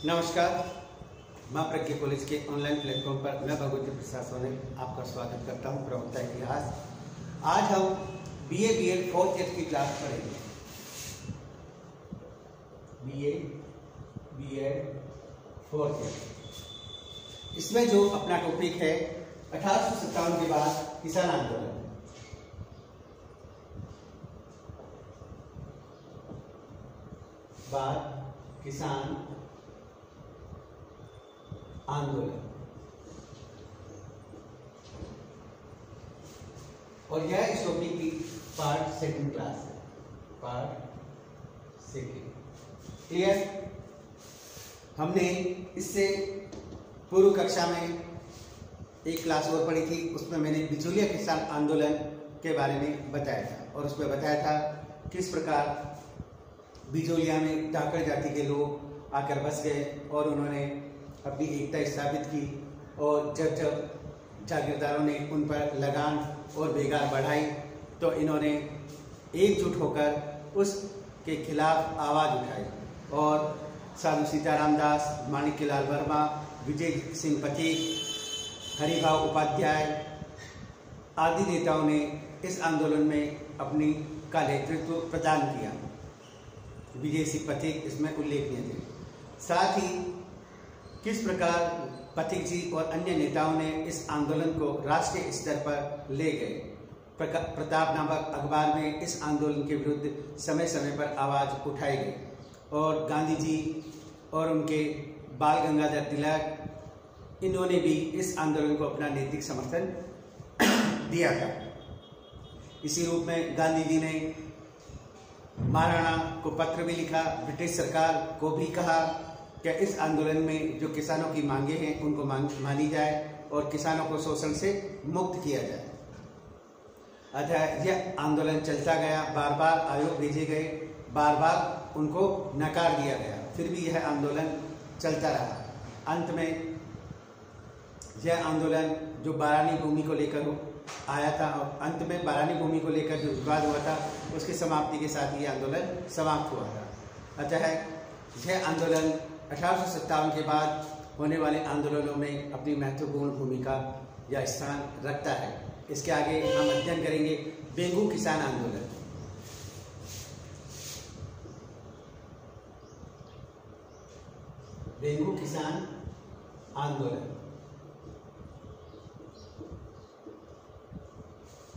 नमस्कार, मां प्रज्ञा कॉलेज के ऑनलाइन प्लेटफॉर्म पर मैं भगवती प्रसाद सोनी आपका स्वागत करता हूं। प्रवक्ता इतिहास। आज हम बीए बीएड फोर्थ ईयर की क्लास पढ़ेंगे। BA B Ed fourth year. इसमें जो अपना टॉपिक है 1857 के बाद किसान आंदोलन। किसान आंदोलन, और यह इस टॉपिक की पार्ट सेकंड क्लास है। Part second clear. हमने इससे पूर्व कक्षा में एक क्लास और पढ़ी थी, उसमें मैंने बिचौलिया किसान आंदोलन के बारे में बताया था, और उसमें बताया था किस प्रकार बिचौलिया में डाकर जाति के लोग आकर बस गए और उन्होंने अपनी एकता स्थापित की। और जब जब जागीरदारों ने उन पर लगान और बेगार बढ़ाई तो इन्होंने एकजुट होकर उसके खिलाफ आवाज़ उठाई, और साधु सीताराम दास, माणिक्यलाल वर्मा, विजय सिंह पथिक, हरिभाव उपाध्याय आदि नेताओं ने इस आंदोलन में अपनी का नेतृत्व प्रदान किया। विजय सिंह पथिक इसमें उल्लेखनीय थे। साथ ही किस प्रकार पथिक जी और अन्य नेताओं ने इस आंदोलन को राष्ट्रीय स्तर पर ले गए। प्रताप नामक अखबार में इस आंदोलन के विरुद्ध समय समय पर आवाज उठाई गई, और गांधी जी और उनके बाल गंगाधर तिलक इन्होंने भी इस आंदोलन को अपना नैतिक समर्थन दिया था। इसी रूप में गांधी जी ने महाराणा को पत्र भी लिखा, ब्रिटिश सरकार को भी कहा कि इस आंदोलन में जो किसानों की मांगे हैं उनको मानी जाए और किसानों को शोषण से मुक्त किया जाए। अतः यह आंदोलन चलता गया, बार बार आयोग भेजे गए, बार बार उनको नकार दिया गया, फिर भी यह आंदोलन चलता रहा। अंत में यह आंदोलन जो बारानी भूमि को लेकर आया था, और अंत में बारानी भूमि को लेकर जो विवाद हुआ था उसकी समाप्ति के साथ ये आंदोलन समाप्त हुआ था। अतः यह आंदोलन 1857 के बाद होने वाले आंदोलनों में अपनी महत्वपूर्ण भूमिका या स्थान रखता है। इसके आगे हम अध्ययन करेंगे बेंगू किसान आंदोलन। बेंगू किसान आंदोलन।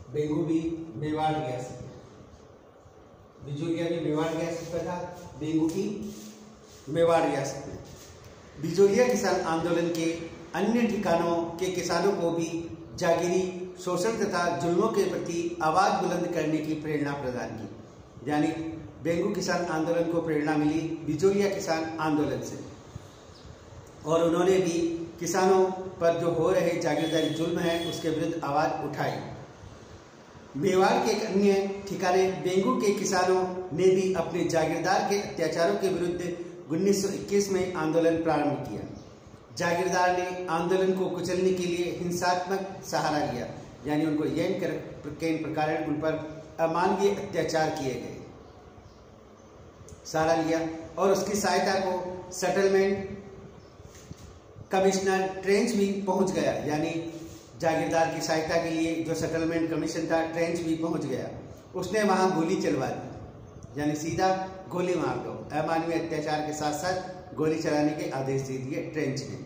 बेंगू भी मेवाड़ रियासत, बिचौलिया भी मेवाड़ रियासत का था, बेंगू की मेवाड़ रियासत में। बिचौलिया किसान आंदोलन के अन्य ठिकानों के किसानों को भी जागीरी शोषण तथा जुल्मों के प्रति आवाज बुलंद करने की प्रेरणा प्रदान की। यानी बेंगू किसान आंदोलन को प्रेरणा मिली बिचौलिया किसान आंदोलन से, और उन्होंने भी किसानों पर जो हो रहे जागीरदारी जुल्म है उसके विरुद्ध आवाज उठाई। मेवाड़ के अन्य ठिकाने बेंगू के किसानों ने भी अपने जागीरदार के अत्याचारों के विरुद्ध 1921 में आंदोलन प्रारंभ किया। जागीरदार ने आंदोलन को कुचलने के लिए हिंसात्मक सहारा लिया, यानी उनको यौन के प्रकार उन पर अमानवीय अत्याचार किए गए, सहारा लिया। और उसकी सहायता को सेटलमेंट कमिश्नर ट्रेंच भी पहुंच गया, यानी जागीरदार की सहायता के लिए जो सेटलमेंट कमीशन था ट्रेंच भी पहुंच गया। उसने वहां गोली चलवा दी, यानी सीधा गोली मार दो। अमानवीय अत्याचार के साथ साथ गोली चलाने के आदेश दे दिए ट्रेंच ने,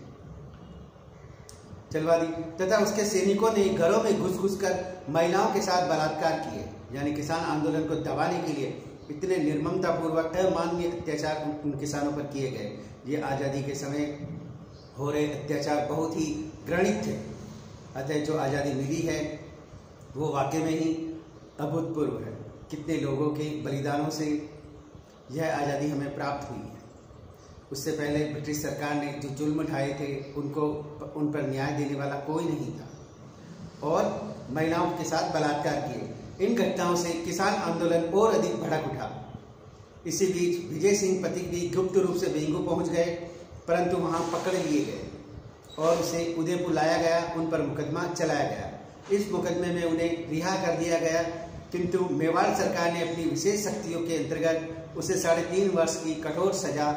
चलवा दी। तथा उसके सैनिकों ने घरों में घुस कर महिलाओं के साथ बलात्कार किए, यानी किसान आंदोलन को दबाने के लिए इतने निर्ममतापूर्वक अमानवीय अत्याचार उन किसानों पर किए गए। ये आज़ादी के समय हो रहे अत्याचार बहुत ही घृणित थे। अतः जो आज़ादी मिली है वो वाकई में ही अभूतपूर्व है। कितने लोगों के बलिदानों से यह आज़ादी हमें प्राप्त हुई है। उससे पहले ब्रिटिश सरकार ने जो जुल्म ढाए थे उन पर न्याय देने वाला कोई नहीं था, और महिलाओं के साथ बलात्कार किए। इन घटनाओं से किसान आंदोलन और अधिक भड़क उठा। इसी बीच विजय सिंह पथिक भी गुप्त रूप से बेंगू पहुंच गए, परंतु वहां पकड़ लिए गए और उसे उदयपुर लाया गया, उन पर मुकदमा चलाया गया। इस मुकदमे में उन्हें रिहा कर दिया गया, किंतु मेवाड़ सरकार ने अपनी विशेष शक्तियों के अंतर्गत उसे 3.5 वर्ष की कठोर सजा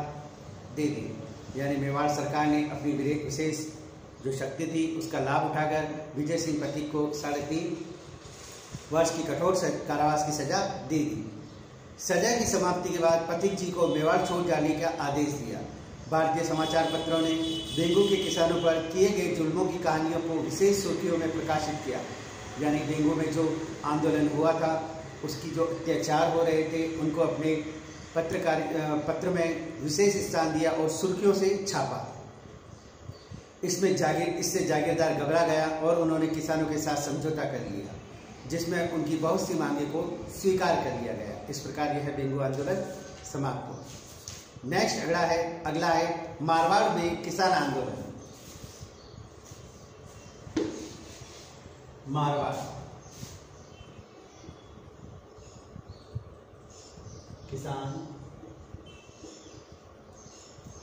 दे दी। यानी मेवाड़ सरकार ने अपनी विशेष जो शक्ति थी उसका लाभ उठाकर विजय सिंह पथिक को 3.5 वर्ष की कठोर कारावास की सजा दे दी। सजा की समाप्ति के बाद पथिक जी को मेवाड़ छोड़ जाने का आदेश दिया। भारतीय समाचार पत्रों ने डेंगू के किसानों पर किए गए जुल्मों की कहानियों को विशेष सुर्खियों में प्रकाशित किया। यानी डेंगू में जो आंदोलन हुआ था, उसकी जो अत्याचार हो रहे थे, उनको अपने पत्र में विशेष स्थान दिया और सुर्खियों से छापा। इससे जागीरदार घबरा गया और उन्होंने किसानों के साथ समझौता कर लिया, जिसमें उनकी बहुत सी मांगें को स्वीकार कर लिया गया। इस प्रकार यह डेंगू आंदोलन समाप्त हुआ। नेक्स्ट अगला है मारवाड़ में किसान आंदोलन। मारवाड़ किसान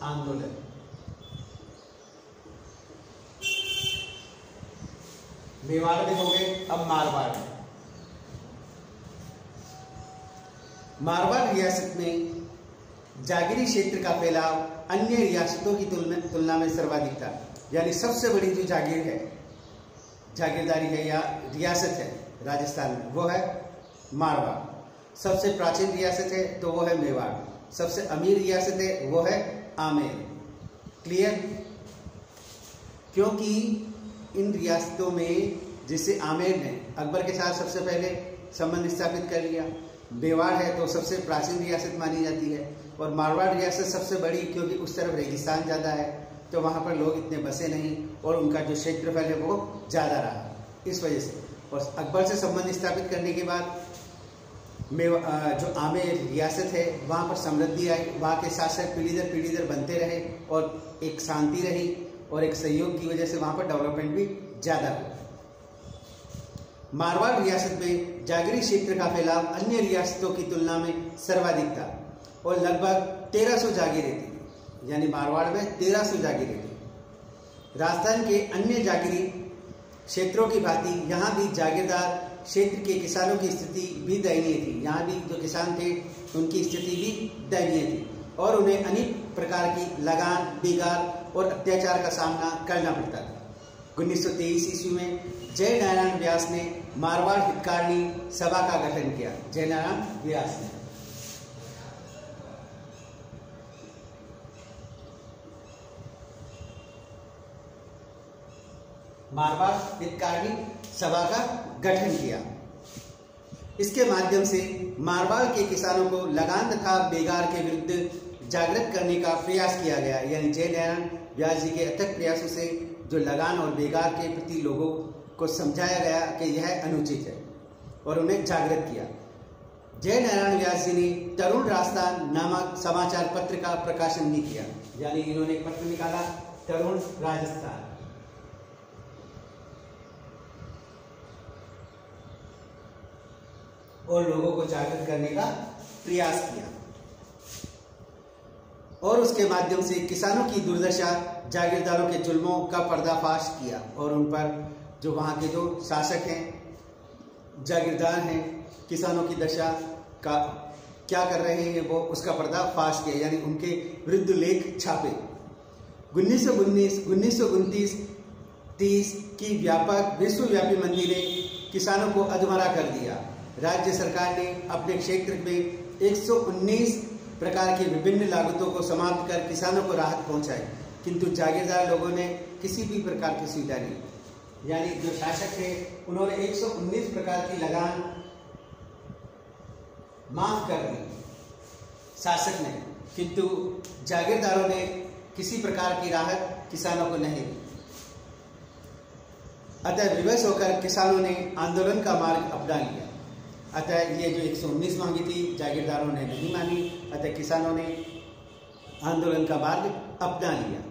आंदोलन। मेवाड़ में हो गए, अब मारवाड़। मारवाड़ रियासत में जागीरी क्षेत्र का फैलाव अन्य रियासतों की तुलना में सर्वाधिक था। यानी सबसे बड़ी जो जागीरदारी है या रियासत है राजस्थान में, वो है मारवाड़। सबसे प्राचीन रियासत है तो वो है मेवाड़। सबसे अमीर रियासत है वो है आमेर। क्लियर? क्योंकि इन रियासतों में जिससे आमेर ने अकबर के साथ सबसे पहले संबंध स्थापित कर लिया, मेवाड़ है तो सबसे प्राचीन रियासत मानी जाती है, और मारवाड़ रियासत सबसे बड़ी, क्योंकि उस तरफ रेगिस्तान ज़्यादा है तो वहाँ पर लोग इतने बसे नहीं और उनका जो क्षेत्रफल है वो ज़्यादा रहा, इस वजह से। और अकबर से संबंध स्थापित करने के बाद जो आमेर रियासत है वहाँ पर समृद्धि आई, वहाँ के शासक पीढ़ी दर बनते रहे और एक शांति रही और एक सहयोग की वजह से वहाँ पर डेवलपमेंट भी ज़्यादा हुआ। मारवाड़ रियासत में जागीरी क्षेत्र का फैलाव अन्य रियासतों की तुलना में सर्वाधिक था और लगभग 1300 जागीरें थी। यानी मारवाड़ में 1300 जागीरें थी। राजस्थान के अन्य जागीरी क्षेत्रों की भांति यहाँ भी जागीरदार क्षेत्र के किसानों की स्थिति भी दयनीय थी। यहाँ भी जो किसान थे उनकी स्थिति भी दयनीय थी और उन्हें अनेक प्रकार की लगान, बिगाड़ और अत्याचार का सामना करना पड़ता था। 1923 ईस्वी में जय नारायण व्यास ने मारवाड़ हितकारिणी सभा का गठन किया। जय नारायण व्यास ने मारवाड़ हितकारिणी सभा का गठन किया। इसके माध्यम से मारवाड़ के किसानों को लगान तथा बेगार के विरुद्ध जागृत करने का प्रयास किया गया। यानी जय नारायण व्यास जी के अथक प्रयासों से जो लगान और बेगार के प्रति लोगों को समझाया गया कि यह अनुचित है और उन्हें जागृत किया। जय नारायण व्यास जी ने तरुण राजस्थान नामक समाचार पत्र का प्रकाशन भी किया। यानी इन्होंने एक पत्र निकाला, तरुण राजस्थान, और लोगों को जागृत करने का प्रयास किया और उसके माध्यम से किसानों की दुर्दशा, जागीरदारों के जुल्मों का पर्दाफाश किया और उन पर जो वहाँ के जो शासक हैं, जागीरदार हैं, किसानों की दशा का क्या कर रहे हैं वो उसका पर्दाफाश किया। यानी उनके विरुद्ध लेख छापे। 1929-30 की विश्वव्यापी मंदी ने किसानों को अधमरा कर दिया। राज्य सरकार ने अपने क्षेत्र में 119 प्रकार की विभिन्न लागतों को समाप्त कर किसानों को राहत पहुंचाई, किंतु जागीरदार लोगों ने किसी भी प्रकार की सुविधा नहीं। यानी जो शासक थे उन्होंने 119 प्रकार की लगान माफ कर दी शासक ने, किंतु जागीरदारों ने किसी प्रकार की राहत किसानों को नहीं दी। अतः विवश होकर किसानों ने आंदोलन का मार्ग अपना लिया। अतः ये जो 119 मांगी थी जागीरदारों ने नहीं मानी, अतः किसानों ने आंदोलन का मार्ग अपना लिया।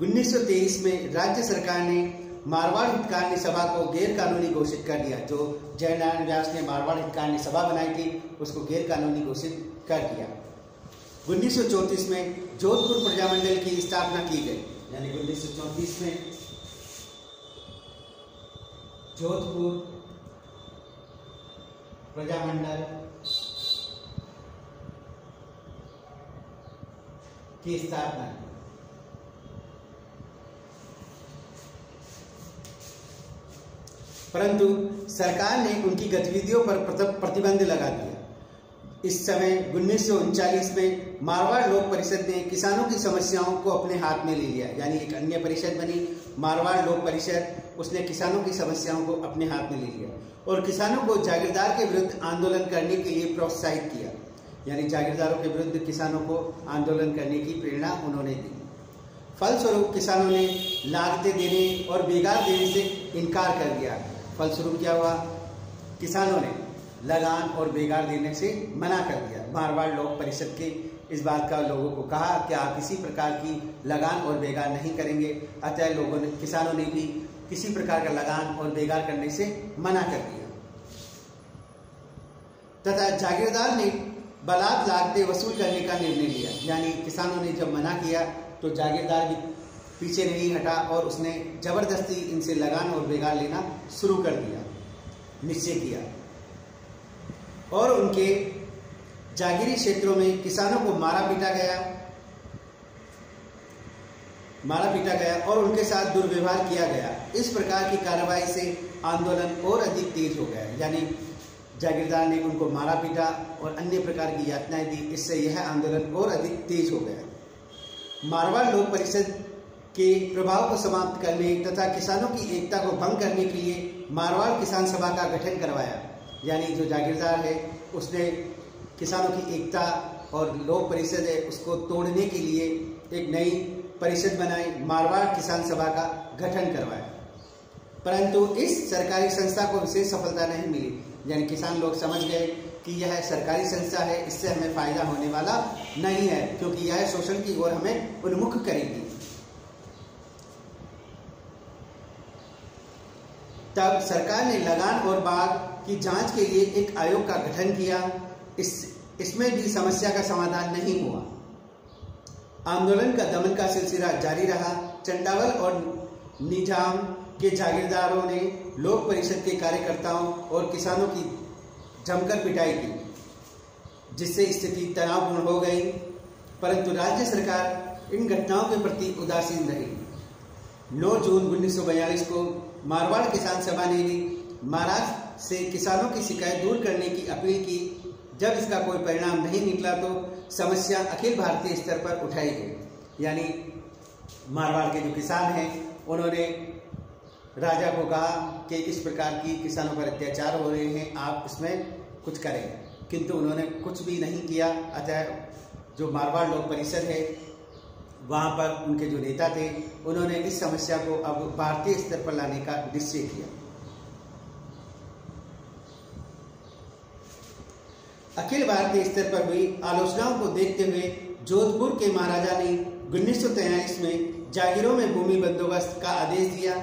1923 में राज्य सरकार ने मारवाड़ हितकारिणी सभा को गैर कानूनी घोषित कर दिया। जो जय नारायण व्यास ने मारवाड़ हितकारिणी सभा बनाई थी उसको गैर कानूनी घोषित कर दिया। 1934 में जोधपुर प्रजामंडल की स्थापना की गई। यानी 1934 में जोधपुर प्रजामंडल की स्थापना। परंतु सरकार ने उनकी गतिविधियों पर प्रतिबंध लगा दिया। इस समय 1939 में मारवाड़ लोक परिषद ने किसानों की समस्याओं को अपने हाथ में ले लिया, यानी एक अन्य परिषद बनी मारवाड़ लोक परिषद, उसने किसानों की समस्याओं को अपने हाथ में ले लिया और किसानों को जागीरदार के विरुद्ध आंदोलन करने के लिए प्रोत्साहित किया, यानी जागीरदारों के विरुद्ध किसानों को आंदोलन करने की प्रेरणा उन्होंने दी। फलस्वरूप किसानों ने लागतें देने और बेगार देने से इनकार कर दिया। फलस्वरूप क्या हुआ? किसानों ने लगान और बेगार देने से मना कर दिया। मारवाड़ लोक परिषद के इस बात का लोगों को कहा कि आप किसी प्रकार की लगान और बेगार नहीं करेंगे। अतः किसानों ने भी किसी प्रकार का लगान और बेगार करने से मना कर दिया तथा जागीरदार ने बलात् लागतें वसूल करने का निर्णय लिया। यानी किसानों ने जब मना किया तो जागीरदार भी पीछे नहीं हटा और उसने जबरदस्ती इनसे लगान और बेगार लेना शुरू कर दिया, निश्चय किया। और उनके जागीरी क्षेत्रों में किसानों को मारा पीटा गया और उनके साथ दुर्व्यवहार किया गया। इस प्रकार की कार्रवाई से आंदोलन और अधिक तेज हो गया, यानी जागीरदार ने उनको मारा पीटा और अन्य प्रकार की यातनाएं दी। इससे यह आंदोलन और अधिक तेज हो गया। मारवाड़ लोक परिषद के प्रभाव को समाप्त करने तथा किसानों की एकता को भंग करने के लिए मारवाड़ किसान सभा का गठन करवाया। यानी जो जागीरदार है उसने किसानों की एकता और लोक परिषद है उसको तोड़ने के लिए एक नई परिषद बनाई, मारवाड़ किसान सभा का गठन करवाया। परंतु इस सरकारी संस्था को विशेष सफलता नहीं मिली, यानी किसान लोग समझ गए कि यह सरकारी संस्था है, इससे हमें फायदा होने वाला नहीं है, क्योंकि यह शोषण की ओर हमें उन्मुख करेगी। तब सरकार ने लगान और बाग की जांच के लिए एक आयोग का गठन किया। इसमें भी समस्या का समाधान नहीं हुआ। आंदोलन का दमन का सिलसिला जारी रहा। चंडावल और निजाम के जागीरदारों ने लोक परिषद के कार्यकर्ताओं और किसानों की जमकर पिटाई की, जिससे स्थिति तनावपूर्ण हो गई। परंतु राज्य सरकार इन घटनाओं के प्रति उदासीन रही। 9 जून 1942 को मारवाड़ किसान सभा ने भी महाराज से किसानों की शिकायत दूर करने की अपील की। जब इसका कोई परिणाम नहीं निकला तो समस्या अखिल भारतीय स्तर पर उठाई गई। यानी मारवाड़ के जो किसान हैं उन्होंने राजा को कहा कि इस प्रकार की किसानों पर अत्याचार हो रहे हैं, आप इसमें कुछ करें, किंतु उन्होंने कुछ भी नहीं किया। अतः जो मारवाड़ लोक परिषद है वहाँ पर उनके जो नेता थे उन्होंने इस समस्या को अब भारतीय स्तर पर लाने का निश्चय किया। अखिल भारतीय स्तर पर हुई आलोचनाओं को देखते हुए जोधपुर के महाराजा ने 1943 में जागीरों में भूमि बंदोबस्त का आदेश दिया।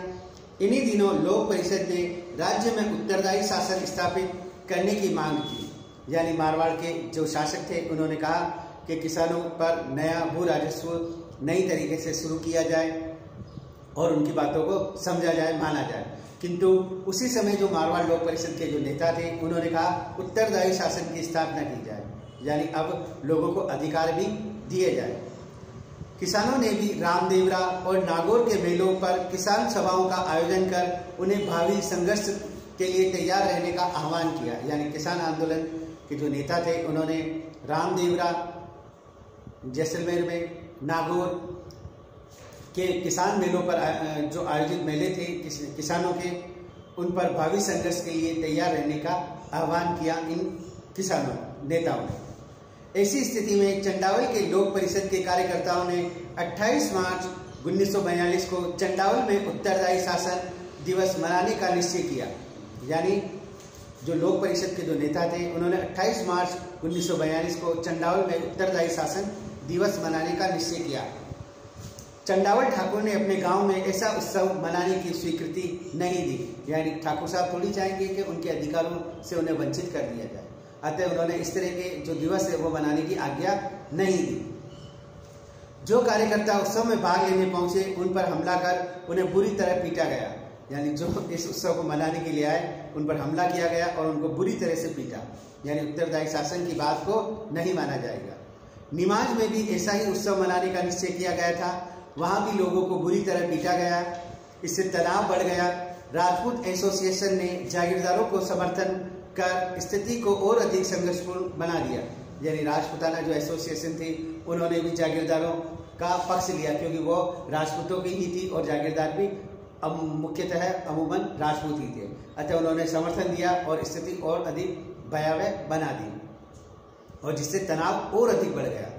इन्हीं दिनों लोक परिषद ने राज्य में उत्तरदायी शासन स्थापित करने की मांग की। यानी मारवाड़ के जो शासक थे उन्होंने कहा कि किसानों पर नया भू राजस्व नई तरीके से शुरू किया जाए और उनकी बातों को समझा जाए, माना जाए। किंतु उसी समय जो मारवाड़ लोक परिषद के जो नेता थे उन्होंने कहा उत्तरदायी शासन की स्थापना की जाए, यानी अब लोगों को अधिकार भी दिए जाए। किसानों ने भी रामदेवरा और नागौर के मेलों पर किसान सभाओं का आयोजन कर उन्हें भावी संघर्ष के लिए तैयार रहने का आह्वान किया। यानी किसान आंदोलन के जो नेता थे उन्होंने रामदेवरा, जैसलमेर में नागौर के किसान मेलों पर जो आयोजित मेले थे किसानों के, उन पर भावी संघर्ष के लिए तैयार रहने का आह्वान किया इन किसानों नेताओं ने। ऐसी स्थिति में चंडावल के लोक परिषद के कार्यकर्ताओं ने 28 मार्च 1942 को चंडावल में उत्तरदायी शासन दिवस मनाने का निश्चय किया। यानी जो लोक परिषद के जो नेता थे उन्होंने 28 मार्च 1942 को चंडावल में उत्तरदायी शासन दिवस मनाने का निश्चय किया। चंडावल ठाकुर ने अपने गांव में ऐसा उत्सव मनाने की स्वीकृति नहीं दी। यानी ठाकुर साहब थोड़ी चाहेंगे कि उनके अधिकारों से उन्हें वंचित कर दिया जाए, अतः उन्होंने इस तरह के जो दिवस है वो मनाने की आज्ञा नहीं दी। जो कार्यकर्ता उत्सव में भाग लेने पहुंचे उन पर हमला कर उन्हें बुरी तरह पीटा गया। यानी जो इस उत्सव को मनाने के लिए आए उन पर हमला किया गया और उनको बुरी तरह से पीटा। यानी उत्तरदायी शासन की बात को नहीं माना जाएगा। निमाज में भी ऐसा ही उत्सव मनाने का निश्चय किया गया था। वहां भी लोगों को बुरी तरह पीटा गया। इससे तनाव बढ़ गया। राजपूत एसोसिएशन ने जागीरदारों को समर्थन कर स्थिति को और अधिक संघर्षपूर्ण बना दिया। यानी राजपूताना जो एसोसिएशन थी उन्होंने भी जागीरदारों का पक्ष लिया, क्योंकि वो राजपूतों की ही थी और जागीरदार भी मुख्यतः अमूमन राजपूत ही थे। अतः उन्होंने समर्थन दिया और स्थिति और अधिक भयावह बना दी और जिससे तनाव और अधिक बढ़ गया।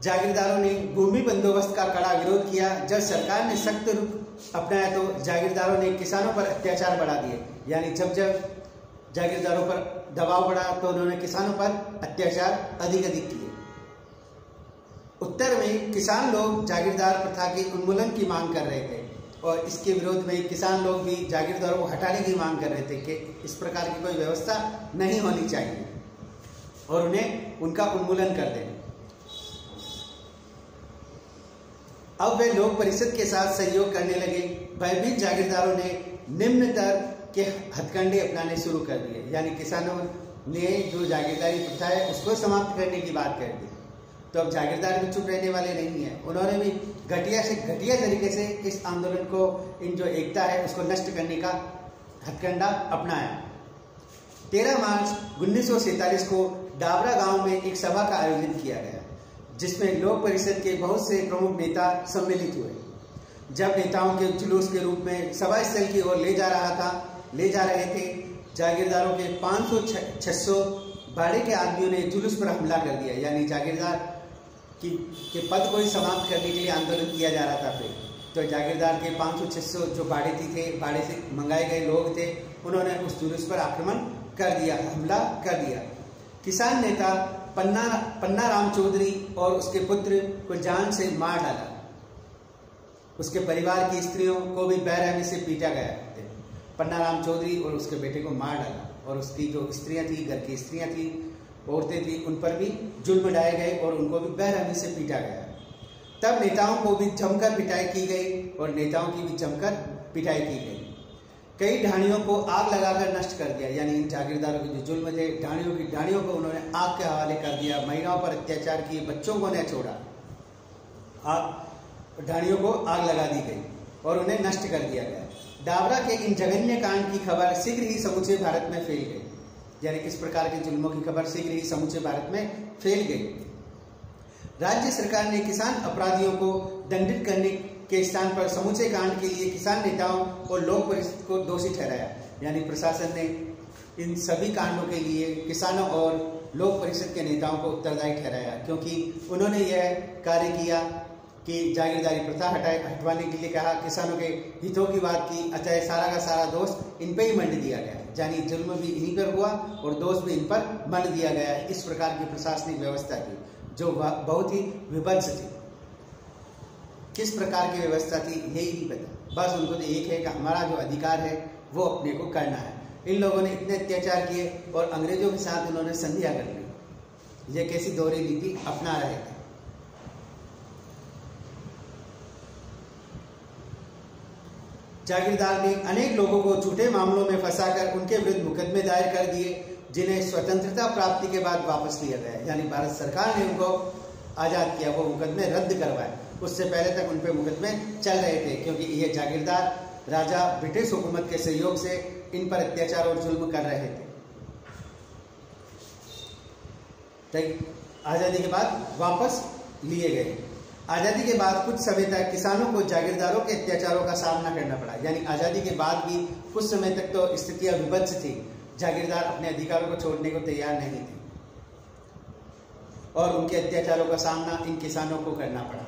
जागीरदारों ने भूमि बंदोबस्त का कड़ा विरोध किया। जब सरकार ने सख्त रुख अपनाया तो जागीरदारों ने किसानों पर अत्याचार बढ़ा दिए। यानी जब जागीरदारों पर दबाव बढ़ा तो उन्होंने किसानों पर अत्याचार अधिक किए। उत्तर में किसान लोग जागीरदार प्रथा के उन्मूलन की मांग कर रहे थे और इसके विरोध में किसान लोग भी जागीरदारों को हटाने की मांग कर रहे थे कि इस प्रकार की कोई व्यवस्था नहीं होनी चाहिए और उन्हें उनका उन्मूलन कर दें। अब वे लोक परिषद के साथ सहयोग करने लगे। भयभीत जागीरदारों ने निम्न दर के हथकंडे अपनाने शुरू कर दिए। यानी किसानों ने जो जागीरदारी प्रथा है उसको समाप्त करने की बात कर दी। तो अब जागीरदार भी चुप रहने वाले नहीं है, उन्होंने भी घटिया से घटिया तरीके से इस आंदोलन को, इन जो एकता है उसको नष्ट करने का हथकंडा अपनाया। 13 मार्च 1947 को डाबरा गांव में एक सभा का आयोजन किया गया जिसमें लोक परिषद के बहुत से प्रमुख नेता सम्मिलित हुए। जब नेताओं के जुलूस के रूप में सभा स्थल की ओर ले जा रहे थे, जागीरदारों के 500-600 बाड़े के आदमियों ने जुलूस पर हमला कर दिया। यानी जागीरदार के पद को ही समाप्त करने के लिए आंदोलन किया जा रहा था। फिर तो जागीरदार के 500-600 जो बाड़े थे, बाड़े से मंगाए गए लोग थे, उन्होंने उस जुलूस पर आक्रमण कर दिया, हमला कर दिया। किसान नेता पन्ना राम चौधरी और उसके पुत्र को जान से मार डाला। उसके परिवार की स्त्रियों को भी बेरहमी से पीटा गया। पन्ना राम चौधरी और उसके बेटे को मार डाला और उसकी जो स्त्रियां थी, घर की स्त्रियां थी, औरतें थी, उन पर भी जुल्म ढाए गए और उनको भी बेरहमी से पीटा गया। तब नेताओं को भी जमकर पिटाई की गई और नेताओं की भी जमकर पिटाई की गई। कई ढाणियों को आग लगाकर नष्ट कर दिया। यानी इन जागीरदारों के जो जुल्म थे, ढाणियों को उन्होंने आग के हवाले कर दिया। महिलाओं पर अत्याचार किए, बच्चों को न छोड़ा, ढाणियों को आग लगा दी गई और उन्हें नष्ट कर दिया गया। डाबरा के इन जघन्य कांड की खबर शीघ्र ही समूचे भारत में फैल गई। यानी इस प्रकार के जुल्मों की खबर शीघ्र ही समूचे भारत में फैल गई। राज्य सरकार ने किसान अपराधियों को दंडित करने के स्थान पर समूचे कांड के लिए किसान नेताओं और लोक परिषद को दोषी ठहराया। यानी प्रशासन ने इन सभी कांडों के लिए किसानों और लोक परिषद के नेताओं को उत्तरदायी ठहराया, क्योंकि उन्होंने यह कार्य किया कि जागीरदारी प्रथा हटवाने के लिए कहा, किसानों के हितों की बात की। अतः सारा का सारा दोष इन पे ही मंड दिया गया। यानी जुल्म भी इन्हीं पर हुआ और दोष भी इन पर मंड दिया गया। इस प्रकार की प्रशासनिक व्यवस्था थी जो बहुत ही विभत्स थी। किस प्रकार की व्यवस्था थी यही नहीं पता, बस उनको तो एक है कि हमारा जो अधिकार है वो अपने को करना है। इन लोगों ने इतने अत्याचार किए और अंग्रेजों के साथ उन्होंने संधियां कर ली। ये कैसी दोहरी नीति अपना रहे थे। जागीरदार ने अनेक लोगों को झूठे मामलों में फंसाकर उनके विरुद्ध मुकदमे दायर कर दिए, जिन्हें स्वतंत्रता प्राप्ति के बाद वापस लिया गया। यानी भारत सरकार ने उनको आजाद किया, वो मुकदमे रद्द करवाए। उससे पहले तक उन पे मुकदमे चल रहे थे, क्योंकि ये जागीरदार राजा ब्रिटिश हुकूमत के सहयोग से इन पर अत्याचार और जुल्म कर रहे थे। आजादी के बाद वापस लिए गए। आजादी के बाद कुछ समय तक किसानों को जागीरदारों के अत्याचारों का सामना करना पड़ा। यानी आजादी के बाद भी कुछ समय तक तो स्थितियां विभत्स थी, जागीरदार अपने अधिकारों को छोड़ने को तैयार नहीं थे और उनके अत्याचारों का सामना इन किसानों को करना पड़ा।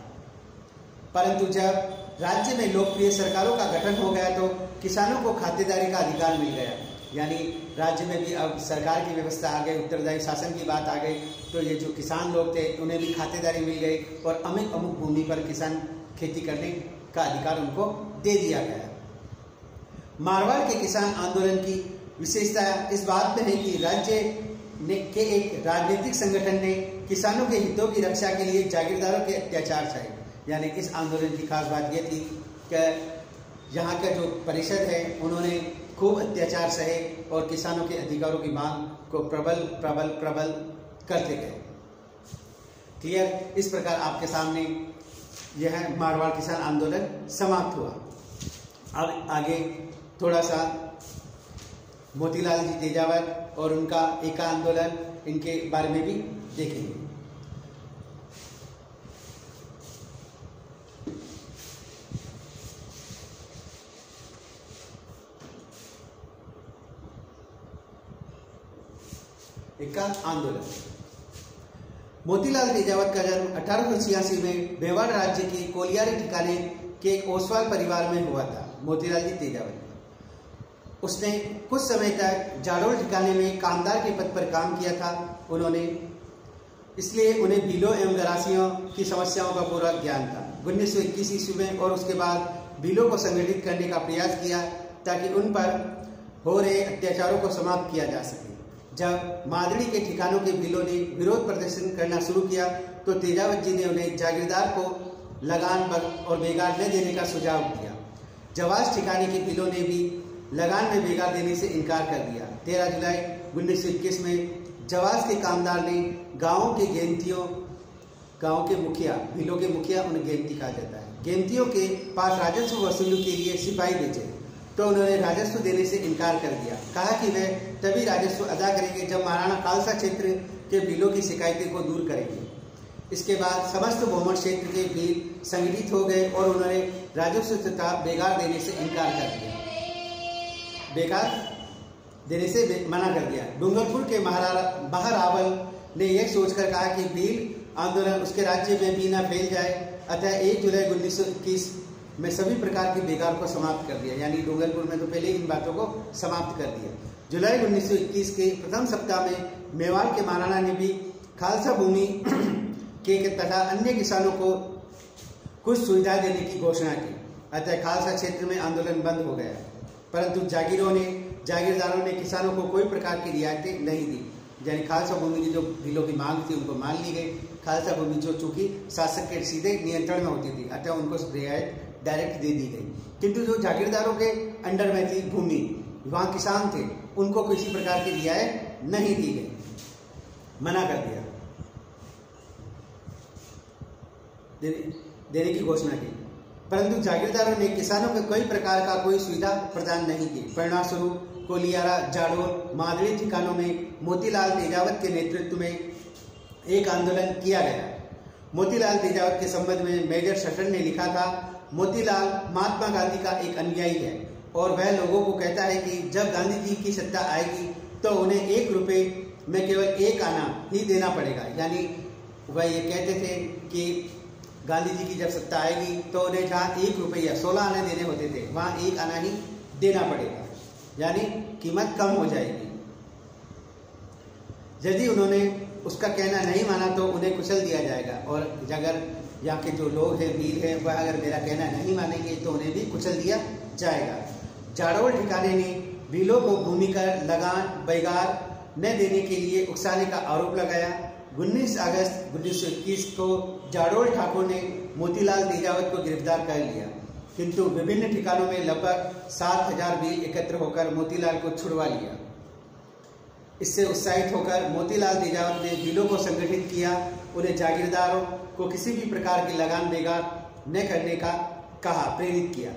परंतु जब राज्य में लोकप्रिय सरकारों का गठन हो गया तो किसानों को खातेदारी का अधिकार मिल गया। यानी राज्य में भी अब सरकार की व्यवस्था आ गई, उत्तरदायी शासन की बात आ गई, तो ये जो किसान लोग थे उन्हें भी खातेदारी मिल गई और अमुक भूमि पर किसान खेती करने का अधिकार उनको दे दिया गया। मारवाड़ के किसान आंदोलन की विशेषता इस बात में है कि राज्य के एक राजनीतिक संगठन ने किसानों के हितों की रक्षा के लिए जागीरदारों के अत्याचार सहे। यानी इस आंदोलन की खास बात यह थी कि यहाँ का जो परिषद है उन्होंने खूब अत्याचार सहे और किसानों के अधिकारों की मांग को प्रबल करते गए। क्लियर? इस प्रकार आपके सामने यह मारवाड़ किसान आंदोलन समाप्त हुआ। अब आगे थोड़ा सा मोतीलाल जी तेजावत और उनका एका आंदोलन, इनके बारे में भी देखेंगे। एका आंदोलन। मोतीलाल तेजावत का जन्म 1886 में मेवाड़ राज्य के कोलियारी ठिकाने के एक ओसवाल परिवार में हुआ था। मोतीलाल जी तेजावत, उसने कुछ समय तक जाडोल ठिकाने में कामदार के पद पर काम किया था। उन्होंने इसलिए उन्हें भीलों एवं गरासियों की समस्याओं का पूरा ज्ञान था। 1921 ईस्वी में और उसके बाद भीलों को संगठित करने का प्रयास किया ताकि उन पर हो रहे अत्याचारों को समाप्त किया जा सके। जब मादड़ी के ठिकानों के भीलों ने विरोध प्रदर्शन करना शुरू किया तो तेजावत जी ने उन्हें जागीरदार को लगान और बेगार न देने का सुझाव दिया। जवास ठिकाने के भीलों ने भी लगान में बेगार देने से इनकार कर दिया। 13 जुलाई 1921 में जवास के कामदार ने गांव के मुखिया, भीलों के मुखिया उन्हें गेमती कहा जाता है, गेमतियों के पास राजस्व वसूली के लिए सिपाही भेजे तो उन्होंने राजस्व देने से इनकार कर दिया। कहा कि वे तभी राजस्व अदा करेंगे जब महाराणा खालसा क्षेत्र के भीलों की शिकायतें को दूर करेंगे। इसके बाद समस्त भोमर क्षेत्र के भील संगठित हो गए और उन्होंने राजस्व तथा बेगार देने से इनकार कर दिया, बेगार देने से मना कर दिया। डूंगरपुर के बहरावल ने यह सोचकर कहा कि भील आंदोलन उसके राज्य में भी न फैल जाए, अतः 1 जुलाई 1921 में सभी प्रकार के बेगार को समाप्त कर दिया। यानी डूंगरपुर में तो पहले इन बातों को समाप्त कर दिया। जुलाई 1921 के प्रथम सप्ताह में मेवाड़ के महाराणा ने भी खालसा भूमि के तथा अन्य किसानों को कुछ सुविधा देने की घोषणा की, अतः खालसा क्षेत्र में आंदोलन बंद हो गया। परंतु जागीरदारों ने किसानों को कोई प्रकार की रियायतें नहीं दी। यानी खालसा भूमि की जो भीलों की मांग थी उनको मान ली गई। खालसा भूमि जो चूंकि शासक के सीधे नियंत्रण में होती थी, अतः उनको रियायत डायरेक्ट दे दी गई। किंतु जो जागीरदारों के अंडर में थी भूमि, वहां किसान थे, उनको किसी प्रकार की रियायत नहीं दी गई, मना कर दिया, देने की घोषणा की। परंतु जागीरदारों ने किसानों को कोई प्रकार का कोई सुविधा प्रदान नहीं की। परिणाम स्वरूप कोलियारा, जाडोल, मादड़ी ठिकानों में मोतीलाल तेजावत के नेतृत्व में एक आंदोलन किया गया। मोतीलाल तेजावत के संबंध में मेजर शटर ने लिखा था, मोतीलाल महात्मा गांधी का एक अनुयायी है और वह लोगों को कहता है कि जब गांधी जी की सत्ता आएगी तो उन्हें 1 रुपये में केवल 1 आना ही देना पड़ेगा। यानी वह ये कहते थे कि गांधी जी की जब सत्ता आएगी तो उन्हें जहाँ 1 रुपया 16 आने देने होते थे, वहाँ 1 आना ही देना पड़ेगा, यानी कीमत कम हो जाएगी। यदि उन्होंने उसका कहना नहीं माना तो उन्हें कुचल दिया जाएगा, और अगर यहाँ के जो लोग हैं, भील हैं, वह अगर मेरा कहना नहीं मानेंगे तो उन्हें भी कुचल दिया जाएगा। जाडोल ठिकाने ने भीलों को भूमि कर लगान बेगार न देने के लिए उकसाने का आरोप लगाया। 19 अगस्त 1921 को जाडोल ठाकुर ने मोतीलाल तेजावत को गिरफ्तार कर लिया, किंतु विभिन्न ठिकानों में लगभग 7000 भील एकत्र होकर मोतीलाल को छुड़वा लिया। इससे उत्साहित होकर मोतीलाल तेजावत ने भीलों को संगठित किया, उन्हें जागीरदारों को किसी भी प्रकार की लगान बेगार न करने का कहा, प्रेरित किया।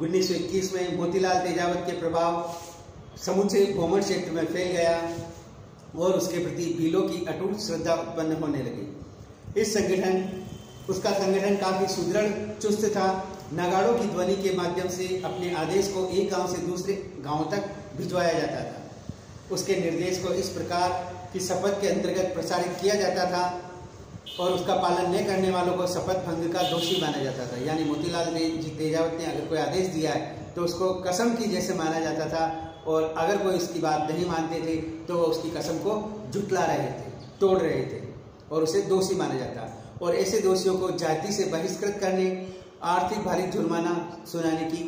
1921 में मोतीलाल तेजावत के प्रभाव समूचे भोमर क्षेत्र में फैल गया और उसके प्रति भीलों की अटूट श्रद्धा उत्पन्न होने लगी। उसका संगठन काफी सुदृढ़ चुस्त था। नगाड़ों की ध्वनि के माध्यम से अपने आदेश को एक गांव से दूसरे गांव तक भिजवाया जाता था। उसके निर्देश को इस प्रकार की शपथ के अंतर्गत प्रसारित किया जाता था और उसका पालन न करने वालों को शपथ भंग का दोषी माना जाता था। यानी मोतीलाल तेजावत ने अगर कोई आदेश दिया है तो उसको कसम की जैसे माना जाता था, और अगर कोई इसकी बात नहीं मानते थे तो उसकी कसम को झुटला रहे थे, तोड़ रहे थे, और उसे दोषी माना जाता। और ऐसे दोषियों को जाति से बहिष्कृत करने, आर्थिक भारी जुर्माना सुनाने की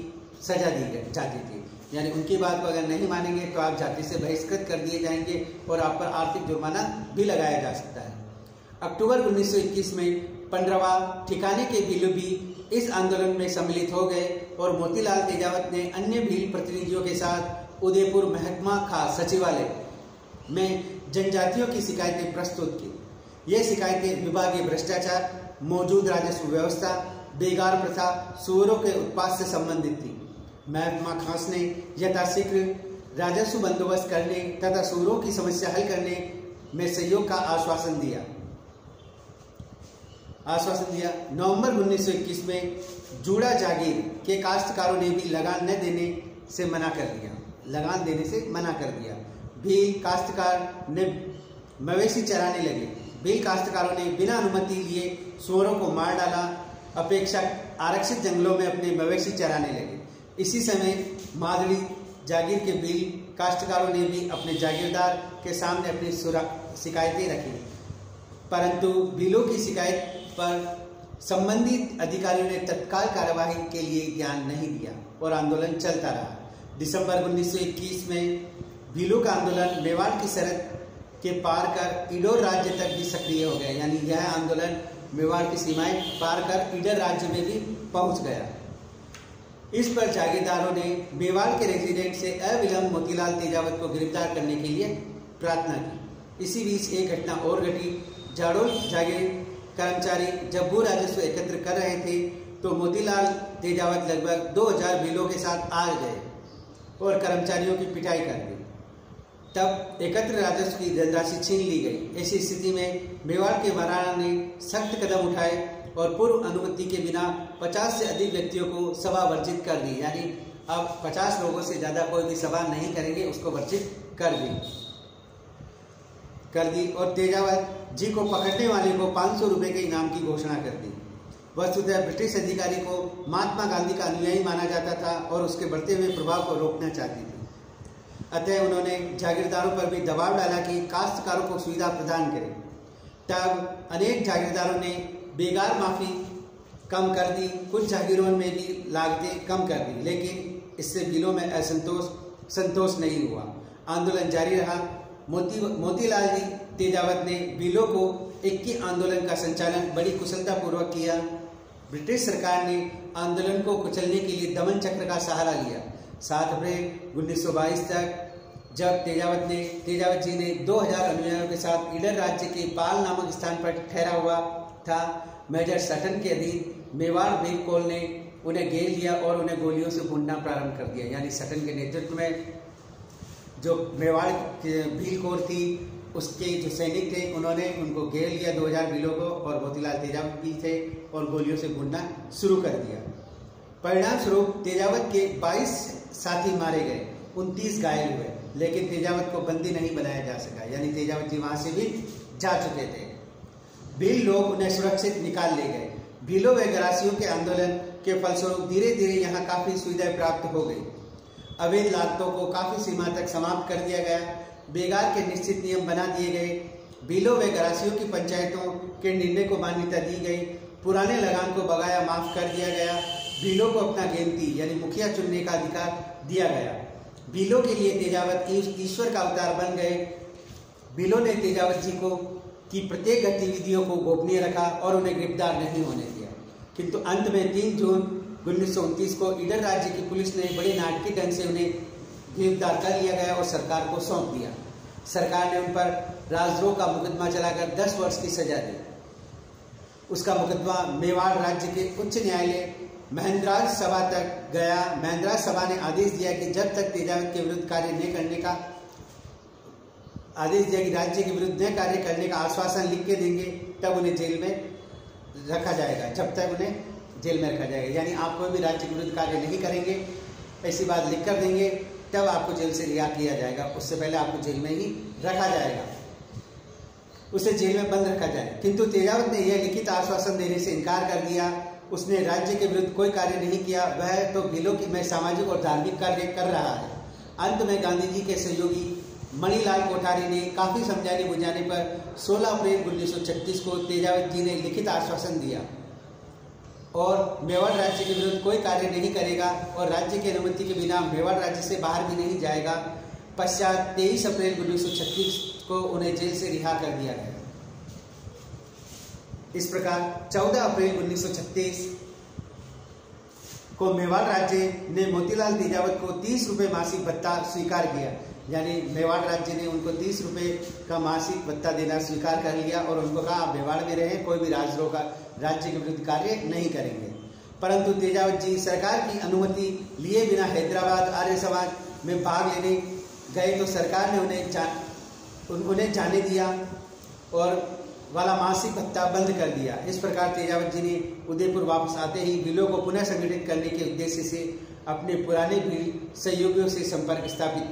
सजा दी जाती थी। यानी उनकी बात को अगर नहीं मानेंगे तो आप जाति से बहिष्कृत कर दिए जाएंगे और आप पर आर्थिक जुर्माना भी लगाया जा सकता है। अक्टूबर 1921 में 15वां ठिकाने के भील भी इस आंदोलन में सम्मिलित हो गए और मोतीलाल तेजावत ने अन्य भील प्रतिनिधियों के साथ उदयपुर महकमा खां सचिवालय में जनजातियों की शिकायतें प्रस्तुत की। ये शिकायतें विभागीय भ्रष्टाचार, मौजूद राजस्व व्यवस्था, बेगार प्रथा, सुअरों के उत्पाद से संबंधित थी। महात्मा खास ने यथाशीघ्र राजस्व बंदोबस्त करने तथा सूरों की समस्या हल करने में सहयोग का आश्वासन दिया। नवंबर 1921 में जूड़ा जागीर के काश्तकारों ने भी लगान देने से मना कर दिया। भील काश्तकार ने मवेशी चराने लगे। भील काश्तकारों ने बिना अनुमति लिए सूअरों को मार डाला, अपेक्षाकृत आरक्षित जंगलों में अपने मवेशी चराने लगे। इसी समय मादली जागीर के भील काश्तकारों ने भी अपने जागीरदार के सामने अपनी शिकायतें रखी, परंतु भीलों की शिकायत पर संबंधित अधिकारियों ने तत्काल कार्यवाही के लिए ध्यान नहीं दिया और आंदोलन चलता रहा। दिसंबर 1921 में भीलों का आंदोलन मेवाड़ की सरहद के पार कर ईडर राज्य तक भी सक्रिय हो गया, यानी यह आंदोलन मेवाड़ की सीमाएं पार कर ईडर राज्य में भी पहुंच गया। इस पर जागीरदारों ने मेवाड़ के रेजिडेंट से अविलंब मोतीलाल तेजावत को गिरफ्तार करने के लिए प्रार्थना की। इसी बीच एक घटना और घटी। जाडोल जागीर कर्मचारी जब भू राजस्व एकत्र कर रहे थे तो मोतीलाल तेजावत लगभग 2000 भीलों के साथ आ गए और कर्मचारियों की पिटाई कर दी। तब एकत्र राजस्व की धनराशि छीन ली गई। ऐसी स्थिति में मेवाड़ के महाराणा ने सख्त कदम उठाए और पूर्व अनुमति के बिना 50 से अधिक व्यक्तियों को सभा वर्जित कर दी, यानी अब 50 लोगों से ज्यादा कोई भी सभा नहीं करेंगे, उसको वर्जित कर दी और तेजावत जी को पकड़ने वाले को 500 रुपए के इनाम की घोषणा कर दी। वस्तुतः ब्रिटिश अधिकारी को महात्मा गांधी का अनुयायी माना जाता था और उसके बढ़ते हुए प्रभाव को रोकना चाहती थी। अतः उन्होंने जागीरदारों पर भी दबाव डाला कि काश्तकारों को सुविधा प्रदान करें। तब अनेक जागीरदारों ने बेगार माफी कम कर दी, कुछ जागीरों में भी लागतें कम कर दी, लेकिन इससे भीलों में संतोष नहीं हुआ। आंदोलन जारी रहा। मोतीलाल जी तेजावत ने भीलों को 21 आंदोलन का संचालन बड़ी कुशलता पूर्वक किया। ब्रिटिश सरकार ने आंदोलन को कुचलने के लिए दमन चक्र का सहारा लिया। 7 अप्रैल 1922 तक जब तेजावत जी ने 2000 अनुयायियों के साथ ईडर राज्य के पाल नामक स्थान पर ठहरा हुआ था, मेजर सटन के अधीन मेवाड़ भील कोल ने उन्हें घेर लिया और उन्हें गोलियों से भूनना प्रारंभ कर दिया। यानी सटन के नेतृत्व में जो मेवाड़ भील कोर थी, उसके जो सैनिक थे, उन्होंने उनको घेर लिया 2000 भीलों को, और मोतीलाल तेजावत भी थे, और गोलियों से भूनना शुरू कर दिया। परिणाम स्वरूप तेजावत के 22 साथी मारे गए, 29 घायल हुए, लेकिन तेजावत को बंदी नहीं बनाया जा सका, यानी तेजावत जी वहां से भी जा चुके थे। भील लोग उन्हें सुरक्षित निकाल ले गए। भीलों व गरासियों के आंदोलन के फलस्वरूप धीरे धीरे यहाँ काफी सुविधाएं प्राप्त हो गई। अवैध लागतों को काफी सीमा तक समाप्त कर दिया गया। बेगार के निश्चित नियम बना दिए गए। भीलों व गरासियों की पंचायतों के निर्णय को मान्यता दी गई। पुराने लगान को बकाया माफ कर दिया गया। भीलों को अपना गेमती यानी मुखिया चुनने का अधिकार दिया गया। भीलों के लिए तेजावत ईश्वर का अवतार बन गए। भीलों ने तेजावत जी को की प्रत्येक गतिविधियों को गोपनीय रखा और उन्हें गिरफ्तार नहीं होने दिया, किंतु अंत में 3 जून 1929 को ईडर राज्य की पुलिस ने बड़े नाटकीय ढंग से उन्हें गिरफ्तार कर लिया गया और सरकार को सौंप दिया। सरकार ने उन पर राजद्रोह का मुकदमा चलाकर 10 वर्ष की सजा दी। उसका मुकदमा मेवाड़ राज्य के उच्च न्यायालय महेंद्रराज सभा तक गया। महेंद्रराज सभा ने आदेश दिया कि जब तक तेजावत के विरुद्ध कार्य न करने का आदेश दिया कि राज्य के विरुद्ध न कार्य करने का आश्वासन लिख के देंगे, तब उन्हें जेल में रखा जाएगा, जब तक उन्हें जेल में रखा जाएगा। यानी आप कोई भी राज्य के विरुद्ध कार्य नहीं करेंगे, ऐसी बात लिख कर देंगे, तब आपको जेल से रिहा किया जाएगा। उससे पहले आपको जेल में ही रखा जाएगा, उसे जेल में बंद रखा जाएगा। किंतु तेजावत ने यह लिखित आश्वासन देने से इनकार कर दिया। उसने राज्य के विरुद्ध कोई कार्य नहीं किया, वह तो भीलों की में सामाजिक और धार्मिक कार्य कर रहा है। अंत में गांधी जी के सहयोगी मणिलाल कोठारी ने काफी समझाने बुझाने पर 16 अप्रैल 1936 को तेजावत जी ने लिखित आश्वासन दिया और मेवाड़ राज्य के विरुद्ध कोई कार्य नहीं करेगा और राज्य की अनुमति के बिना मेवाड़ राज्य से बाहर भी नहीं जाएगा। पश्चात 23 अप्रैल 1936 को उन्हें जेल से रिहा कर दिया गया। इस प्रकार 14 अप्रैल 1936 को मेवाड़ राज्य ने मोतीलाल तेजावत को 30 रुपये मासिक भत्ता स्वीकार किया। यानी मेवाड़ राज्य ने उनको 30 रुपये का मासिक भत्ता देना स्वीकार कर लिया और उनको कहा आप मेवाड़ में रहें, कोई भी राजद्रोह का राज्य के विरुद्ध कार्य नहीं करेंगे। परंतु तेजावत जी सरकार की अनुमति लिए बिना हैदराबाद आर्य समाज में भाग लेने गए तो सरकार ने उन्हें जाने दिया और वाला मासिक भत्ता बंद कर दिया। इस प्रकार तेजावत जी ने उदयपुर वापस आते ही भीलों को पुनः संगठित करने के उद्देश्य से अपने पुराने भील सहयोगियों से संपर्क स्थापित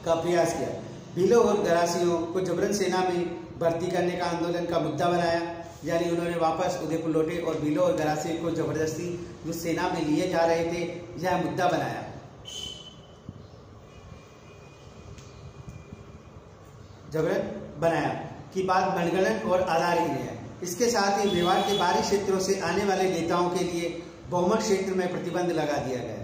का प्रयास किया। भीलों और गरासियों को जबरन सेना में भर्ती करने का आंदोलन का मुद्दा बनाया, यानी उन्होंने वापस उदयपुर लौटे और भीलों और गरासियों को जबरदस्ती जो सेना में लिए जा रहे थे यह मुद्दा बनाया। जबरन बनाया की बात मनगढ़ंत और आधारहीन है। इसके साथ ही मेवाड़ के बाहरी क्षेत्रों से आने वाले नेताओं के लिए बहुमत क्षेत्र में प्रतिबंध लगा दिया गया।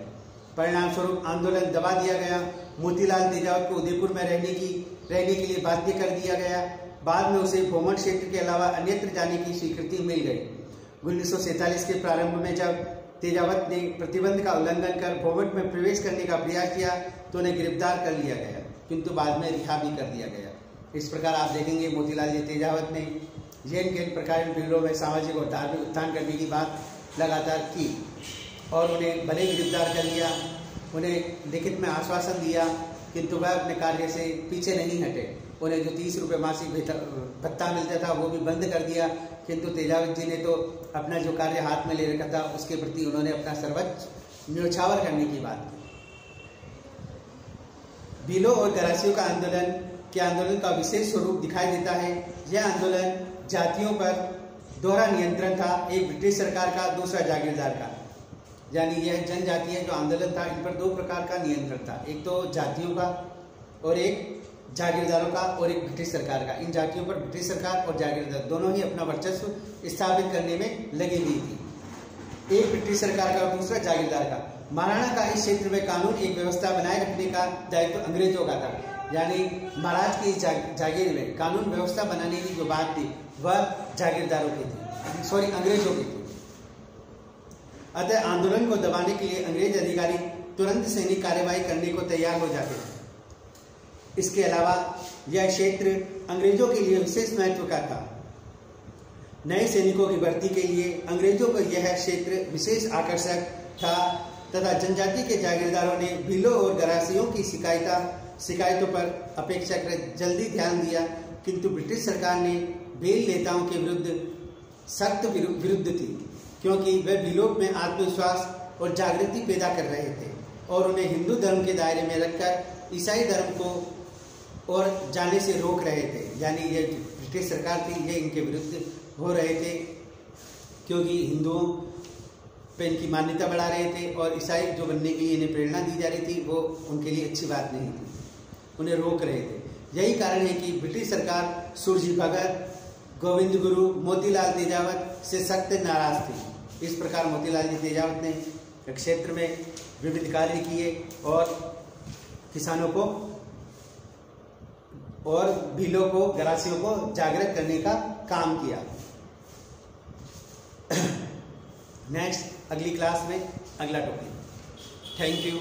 परिणाम स्वरूप आंदोलन दबा दिया गया। मोतीलाल तेजावत को उदयपुर में रहने के लिए बाध्य कर दिया गया। बाद में उसे बहुमत क्षेत्र के अलावा अन्यत्र जाने की स्वीकृति मिल गई। 1947 के प्रारंभ में जब तेजावत ने प्रतिबंध का उल्लंघन कर बहुमत में प्रवेश करने का प्रयास किया तो उन्हें गिरफ्तार कर लिया गया, किंतु बाद में रिहा भी कर दिया गया। इस प्रकार आप देखेंगे मोतीलाल जी तेजावत ने जैन के प्रकार भीलों में सामाजिक और धार्मिक उत्थान करने की बात लगातार की और उन्हें भले गिरफ्तार कर लिया, उन्हें लिखित में आश्वासन दिया, किंतु वह अपने कार्य से पीछे नहीं हटे। उन्हें जो 30 रुपये मासिक भत्ता मिलता था वो भी बंद कर दिया, किंतु तेजावत जी ने तो अपना जो कार्य हाथ में ले रखा था उसके प्रति उन्होंने अपना सर्वोच्च न्योछावर करने की बात की। भीलों और गरासियों का आंदोलन का विशेष स्वरूप दिखाई देता है। यह आंदोलन जातियों पर दोहरा नियंत्रण था, एक ब्रिटिश सरकार का, दूसरा जागीरदार का। यानी यह जनजातीय जो आंदोलन था इन पर दो प्रकार का नियंत्रण था, एक तो जातियों का और एक जागीरदारों का और एक ब्रिटिश सरकार का। इन जातियों पर ब्रिटिश सरकार और जागीरदार दोनों ही अपना वर्चस्व स्थापित करने में लगी हुई थी, एक ब्रिटिश सरकार का और दूसरा जागीरदार का। महाराणा का इस क्षेत्र में कानून एक व्यवस्था बनाए रखने का दायित्व अंग्रेजों का था, यानी महाराज की जागीर में कानून व्यवस्था बनाने की जो बात थी वह जागीरदारों की थी, अंग्रेजों की थी। अतः आंदोलन को दबाने के लिए अंग्रेज अधिकारी तुरंत सैनिक कार्यवाही करने को तैयार हो जाते थे। इसके अलावा यह क्षेत्र अंग्रेजों के लिए विशेष महत्व का था। नए सैनिकों की भर्ती के लिए अंग्रेजों को यह क्षेत्र विशेष आकर्षक था तथा जनजाति के जागीरदारों ने भीलों और गरासियों की शिकायतों पर अपेक्षाकृत जल्दी ध्यान दिया, किंतु ब्रिटिश सरकार ने भील नेताओं के विरुद्ध सख्त विरुद्ध थी, क्योंकि वे भीलों में आत्मविश्वास और जागृति पैदा कर रहे थे और उन्हें हिंदू धर्म के दायरे में रखकर ईसाई धर्म को और जाने से रोक रहे थे। यानी ये ब्रिटिश सरकार थी, ये इनके विरुद्ध हो रहे थे, क्योंकि हिंदुओं पे इनकी मान्यता बढ़ा रहे थे और ईसाई जो बनने के लिए इन्हें प्रेरणा दी जा रही थी वो उनके लिए अच्छी बात नहीं थी, उन्हें रोक रहे थे। यही कारण है कि ब्रिटिश सरकार सूरजी भगत, गोविंद गुरु, मोतीलाल तेजावत से सख्त नाराज थी। इस प्रकार मोतीलाल जी तेजावत ने क्षेत्र में विविध कार्य किए और किसानों को और भीलों को, गरासियों को जागृत करने का काम किया। नेक्स्ट अगली क्लास में अगला टॉपिक। Thank you.